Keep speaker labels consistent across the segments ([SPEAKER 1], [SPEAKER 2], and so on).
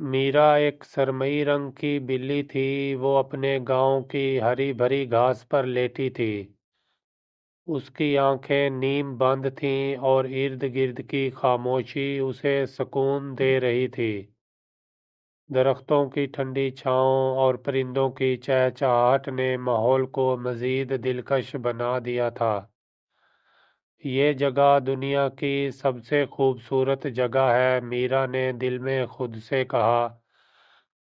[SPEAKER 1] मीरा एक सरमई रंग की बिल्ली थी। वो अपने गांव की हरी भरी घास पर लेटी थी। उसकी आंखें नीम बंद थीं और इर्द गिर्द की खामोशी उसे सुकून दे रही थी। दरख्तों की ठंडी छांव और परिंदों की चहचहाहट ने माहौल को मज़ीद दिलकश बना दिया था। ये जगह दुनिया की सबसे खूबसूरत जगह है, मीरा ने दिल में खुद से कहा,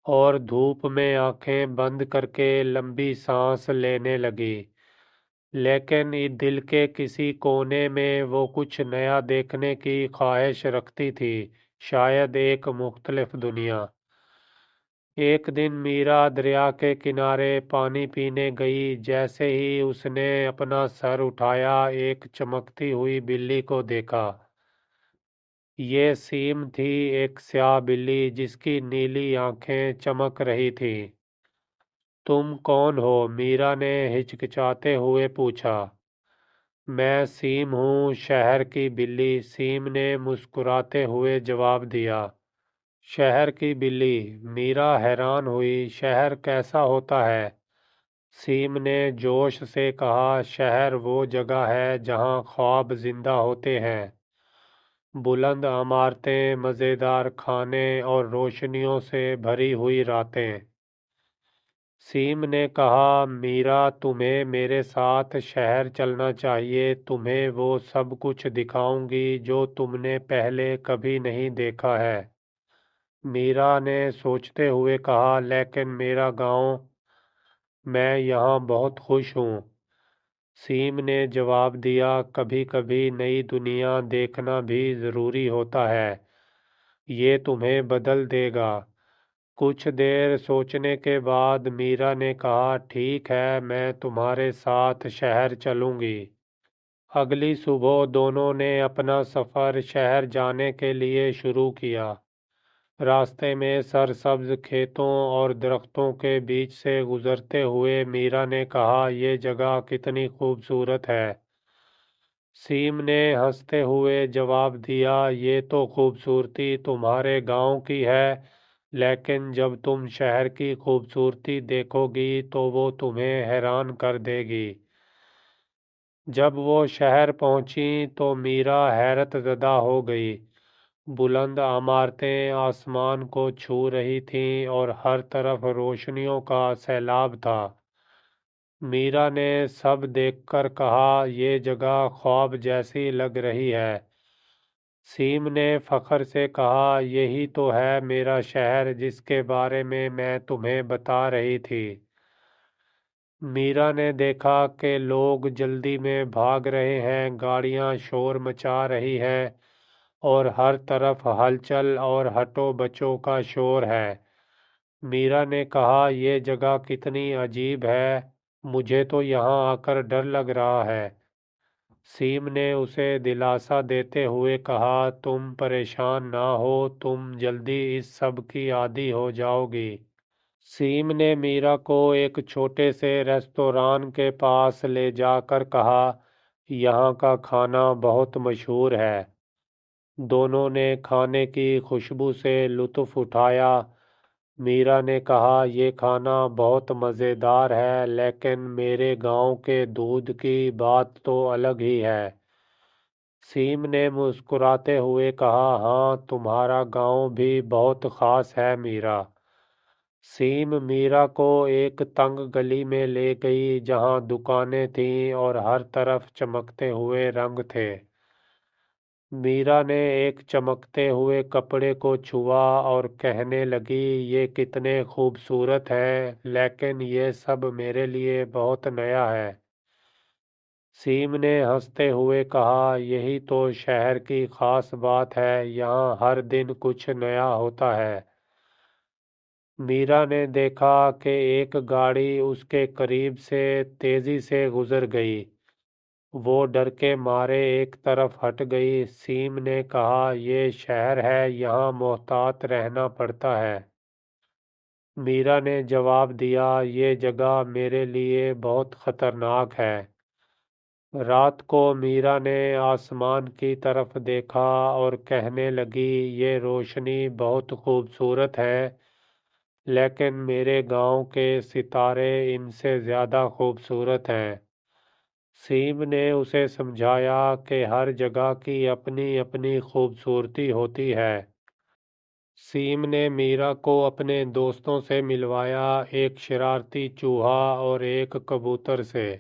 [SPEAKER 1] और धूप में आंखें बंद करके लंबी सांस लेने लगी। लेकिन दिल के किसी कोने में वो कुछ नया देखने की ख्वाहिश रखती थी, शायद एक मुख्तलिफ दुनिया। एक दिन मीरा दरिया के किनारे पानी पीने गई। जैसे ही उसने अपना सर उठाया, एक चमकती हुई बिल्ली को देखा। ये सीम थी, एक स्याह बिल्ली जिसकी नीली आंखें चमक रही थीं। तुम कौन हो? मीरा ने हिचकिचाते हुए पूछा। मैं सीम हूँ, शहर की बिल्ली, सीम ने मुस्कुराते हुए जवाब दिया। शहर की बिल्ली? मीरा हैरान हुई। शहर कैसा होता है? सीम ने जोश से कहा, शहर वो जगह है जहाँ ख्वाब जिंदा होते हैं। बुलंद इमारतें, मज़ेदार खाने और रोशनियों से भरी हुई रातें। सीम ने कहा, मीरा तुम्हें मेरे साथ शहर चलना चाहिए। तुम्हें वो सब कुछ दिखाऊंगी जो तुमने पहले कभी नहीं देखा है। मीरा ने सोचते हुए कहा, लेकिन मेरा गांव, मैं यहाँ बहुत खुश हूँ। सीम ने जवाब दिया, कभी कभी नई दुनिया देखना भी ज़रूरी होता है। ये तुम्हें बदल देगा। कुछ देर सोचने के बाद मीरा ने कहा, ठीक है, मैं तुम्हारे साथ शहर चलूंगी। अगली सुबह दोनों ने अपना सफ़र शहर जाने के लिए शुरू किया। रास्ते में सरसब्ज खेतों और दरख्तों के बीच से गुजरते हुए मीरा ने कहा, यह जगह कितनी खूबसूरत है। सीम ने हंसते हुए जवाब दिया, ये तो खूबसूरती तुम्हारे गांव की है, लेकिन जब तुम शहर की खूबसूरती देखोगी तो वो तुम्हें हैरान कर देगी। जब वो शहर पहुंची तो मीरा हैरत ज़दा हो गई। बुलंद इमारतें आसमान को छू रही थीं और हर तरफ रोशनियों का सैलाब था। मीरा ने सब देखकर कहा, ये जगह ख्वाब जैसी लग रही है। सीम ने फख्र से कहा, यही तो है मेरा शहर जिसके बारे में मैं तुम्हें बता रही थी। मीरा ने देखा कि लोग जल्दी में भाग रहे हैं, गाड़ियां शोर मचा रही हैं और हर तरफ हलचल और हटो बचो का शोर है। मीरा ने कहा, यह जगह कितनी अजीब है, मुझे तो यहाँ आकर डर लग रहा है। सीम ने उसे दिलासा देते हुए कहा, तुम परेशान ना हो, तुम जल्दी इस सब की आदी हो जाओगी। सीम ने मीरा को एक छोटे से रेस्तोरां के पास ले जाकर कहा, यहाँ का खाना बहुत मशहूर है। दोनों ने खाने की खुशबू से लुत्फ़ उठाया। मीरा ने कहा, ये खाना बहुत मज़ेदार है, लेकिन मेरे गांव के दूध की बात तो अलग ही है। सीम ने मुस्कुराते हुए कहा, हाँ, तुम्हारा गांव भी बहुत ख़ास है मीरा। सीम मीरा को एक तंग गली में ले गई जहाँ दुकानें थीं और हर तरफ चमकते हुए रंग थे। मीरा ने एक चमकते हुए कपड़े को छुआ और कहने लगी, ये कितने खूबसूरत हैं, लेकिन ये सब मेरे लिए बहुत नया है। सीम ने हंसते हुए कहा, यही तो शहर की खास बात है, यहाँ हर दिन कुछ नया होता है। मीरा ने देखा कि एक गाड़ी उसके करीब से तेजी से गुजर गई। वो डर के मारे एक तरफ हट गई। सीम ने कहा, ये शहर है, यहाँ मोहतात रहना पड़ता है। मीरा ने जवाब दिया, ये जगह मेरे लिए बहुत ख़तरनाक है। رات کو میرا نے آسمان کی طرف دیکھا اور کہنے لگی یہ روشنی بہت خوبصورت ہے، لیکن میرے گاؤں کے ستارے ان سے زیادہ خوبصورت ہیں۔ سیم نے اسے سمجھایا کہ ہر جگہ کی اپنی اپنی خوبصورتی ہوتی ہے۔ سیم نے میرا کو اپنے دوستوں سے ملوایا، ایک شرارتی چوہا اور ایک کبوتر سے۔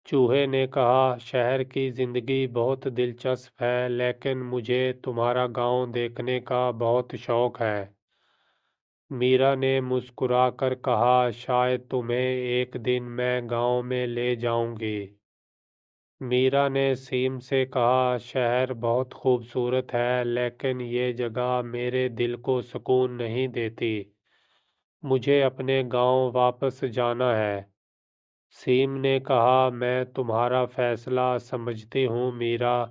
[SPEAKER 1] چوہے نے کہا، شہر کی زندگی بہت دلچسپ ہے، لیکن مجھے تمہارا گاؤں دیکھنے کا بہت شوق ہے۔ میرا نے مسکرا کر کہا، شاید تمہیں ایک دن میں گاؤں میں لے جاؤں گی۔ میرا نے سیم سے کہا، شہر بہت خوبصورت ہے، لیکن یہ جگہ میرے دل کو سکون نہیں دیتی۔ مجھے اپنے گاؤں واپس جانا ہے۔ سیم نے کہا، میں تمہارا فیصلہ سمجھتی ہوں میرا۔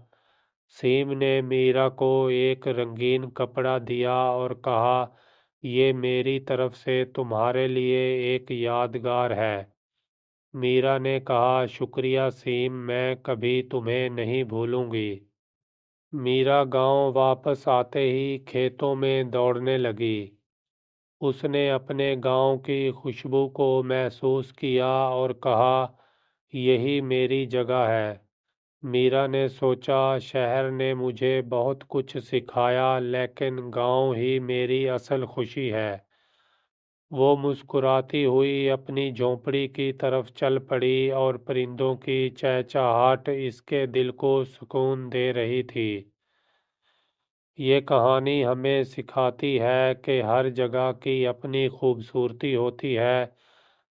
[SPEAKER 1] سیم نے میرا کو ایک رنگین کپڑا دیا اور کہا، یہ میری طرف سے تمہارے لیے ایک یادگار ہے۔ میرا نے کہا، شکریہ سیم، میں کبھی تمہیں نہیں بھولوں گی۔ میرا گاؤں واپس آتے ہی کھیتوں میں دوڑنے لگی۔ اس نے اپنے گاؤں کی خوشبو کو محسوس کیا اور کہا، یہی میری جگہ ہے۔ میرا نے سوچا، شہر نے مجھے بہت کچھ سکھایا، لیکن گاؤں ہی میری اصل خوشی ہے۔ وہ مسکراتی ہوئی اپنی جھونپڑی کی طرف چل پڑی اور پرندوں کی چہچہاہٹ اس کے دل کو سکون دے رہی تھی۔ یہ کہانی ہمیں سکھاتی ہے کہ ہر جگہ کی اپنی خوبصورتی ہوتی ہے،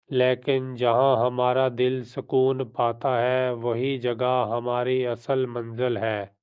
[SPEAKER 1] لیکن جہاں ہمارا دل سکون پاتا ہے وہی جگہ ہماری اصل منزل ہے۔